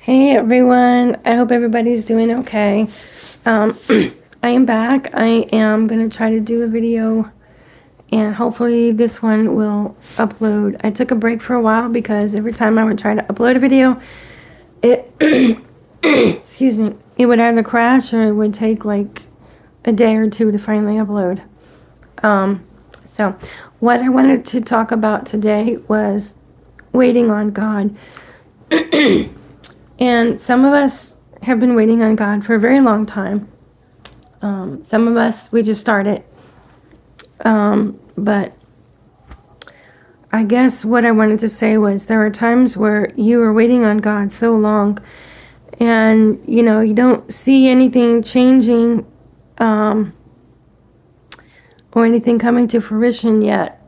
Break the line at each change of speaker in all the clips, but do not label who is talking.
Hey everyone, I hope everybody's doing okay. I am back. I am going to try to do a video and hopefully this one will upload. I took a break for a while because every time I would try to upload a video, it, excuse me, it would either crash or it would take like a day or two to finally upload. So what I wanted to talk about today was waiting on God. And some of us have been waiting on God for a very long time. Some of us, we just started. But I guess what I wanted to say was there are times where you are waiting on God so long and, you don't see anything changing or anything coming to fruition yet.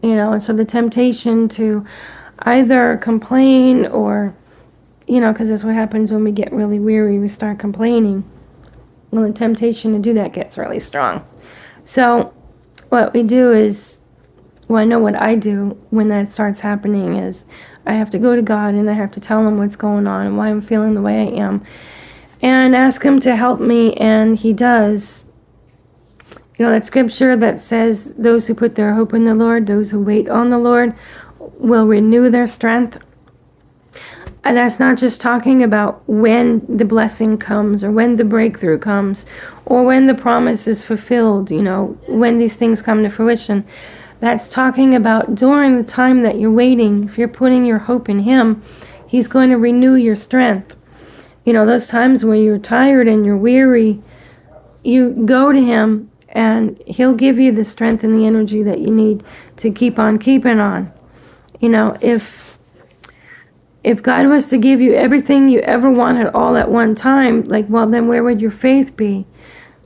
And so the temptation to either complain or because that's what happens when we get really weary, we start complaining. Well, the temptation to do that gets really strong. So what we do is, I know what I do when that starts happening is I have to go to God and I have to tell him what's going on and why I'm feeling the way I am and ask him to help me, and he does. That scripture that says those who put their hope in the Lord, those who wait on the Lord, will renew their strength. And that's not just talking about when the blessing comes or when the breakthrough comes or when the promise is fulfilled, when these things come to fruition. That's talking about during the time that you're waiting. If you're putting your hope in him, he's going to renew your strength. Those times when you're tired and you're weary, you go to him and he'll give you the strength and the energy that you need to keep on keeping on. If God was to give you everything you ever wanted all at one time, then where would your faith be?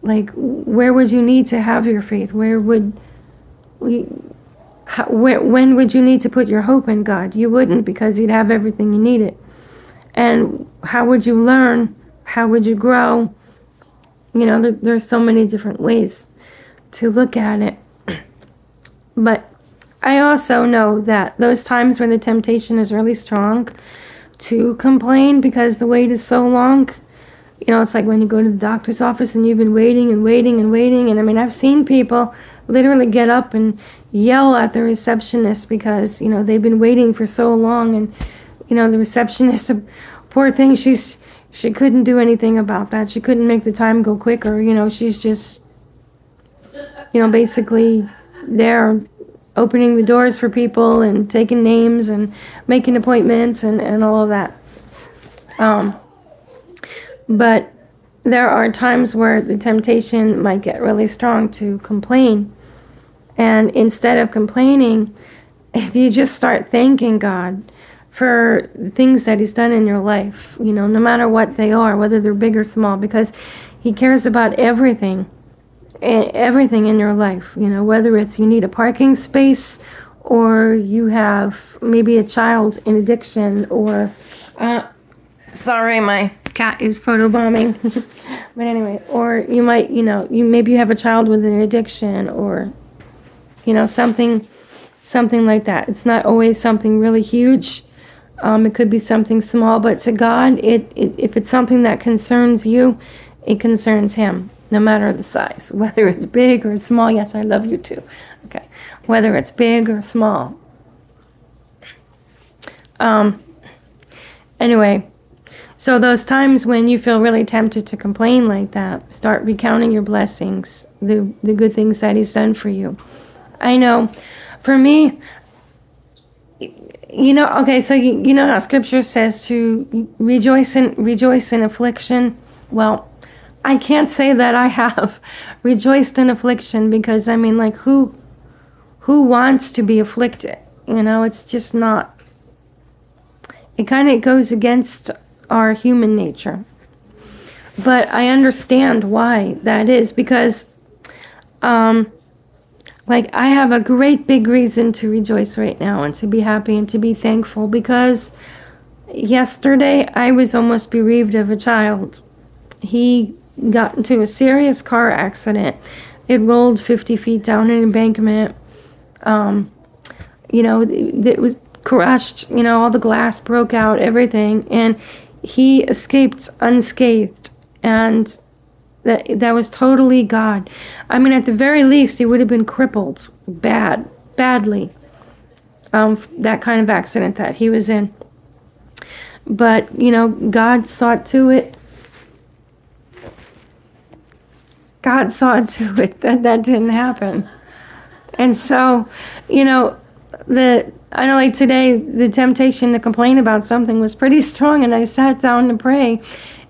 Where would you need to have your faith? When would you need to put your hope in God? You wouldn't, because you'd have everything you needed. And how would you learn? How would you grow? There's so many different ways to look at it. But I also know that those times when the temptation is really strong to complain because the wait is so long, it's like when you go to the doctor's office and you've been waiting and waiting and waiting. And I've seen people literally get up and yell at the receptionist because, they've been waiting for so long. And, the receptionist, poor thing, she couldn't do anything about that. She couldn't make the time go quicker. She's just, basically there opening the doors for people and taking names and making appointments and all of that. But there are times where the temptation might get really strong to complain. And instead of complaining, if you just start thanking God for things that he's done in your life, no matter what they are, whether they're big or small, because he cares about everything in your life, whether it's you need a parking space or you have maybe a child in addiction or sorry, my cat is photobombing. But anyway, or you might, you have a child with an addiction or something like that. It's not always something really huge. It could be something small, but to God, if it's something that concerns you, it concerns him. No matter the size, whether it's big or small. Yes, I love you too. Okay. Whether it's big or small. Anyway, so those times when you feel really tempted to complain like that, start recounting your blessings, the good things that he's done for you. I know, for me, okay, so you know how scripture says to rejoice in affliction. Well, I can't say that I have rejoiced in affliction because, who wants to be afflicted? It's just not, it kind of goes against our human nature. But I understand why that is because, I have a great big reason to rejoice right now and to be happy and to be thankful because yesterday I was almost bereaved of a child. He got into a serious car accident. It rolled 50 feet down an embankment. It was crushed. All the glass broke out, everything. And he escaped unscathed, and that was totally God. I mean, at the very least, he would have been crippled badly. That kind of accident that he was in. But, God saw to it. God saw to it that didn't happen. And so, I know like today, the temptation to complain about something was pretty strong, and I sat down to pray,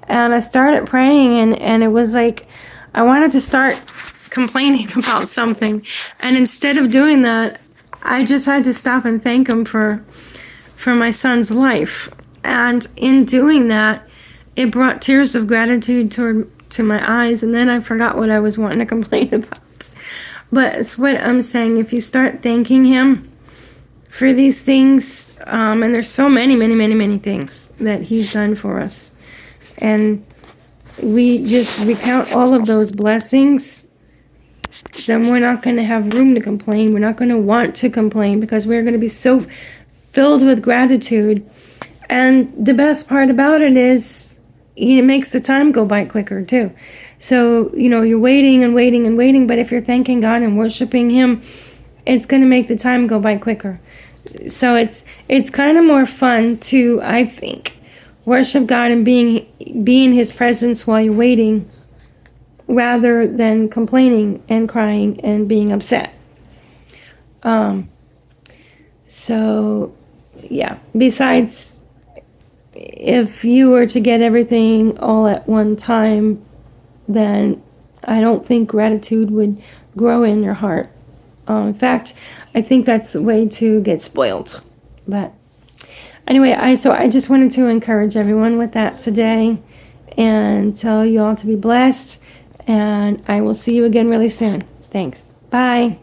and I started praying, and it was like I wanted to start complaining about something. And instead of doing that, I just had to stop and thank him for my son's life. And in doing that, it brought tears of gratitude to my eyes, and then I forgot what I was wanting to complain about. But it's what I'm saying. If you start thanking him for these things, and there's so many, many, many, many things that he's done for us, and we just recount all of those blessings, then we're not going to have room to complain. We're not going to want to complain, because we're going to be so filled with gratitude. And the best part about it is it makes the time go by quicker too. So, you're waiting and waiting and waiting, but if you're thanking God and worshiping him, it's going to make the time go by quicker. So it's kind of more fun to, I think, worship God and be in his presence while you're waiting, rather than complaining and crying and being upset. So, yeah. Besides, if you were to get everything all at one time, then I don't think gratitude would grow in your heart. In fact, I think that's the way to get spoiled. But anyway, I just wanted to encourage everyone with that today, and tell you all to be blessed. And I will see you again really soon. Thanks. Bye.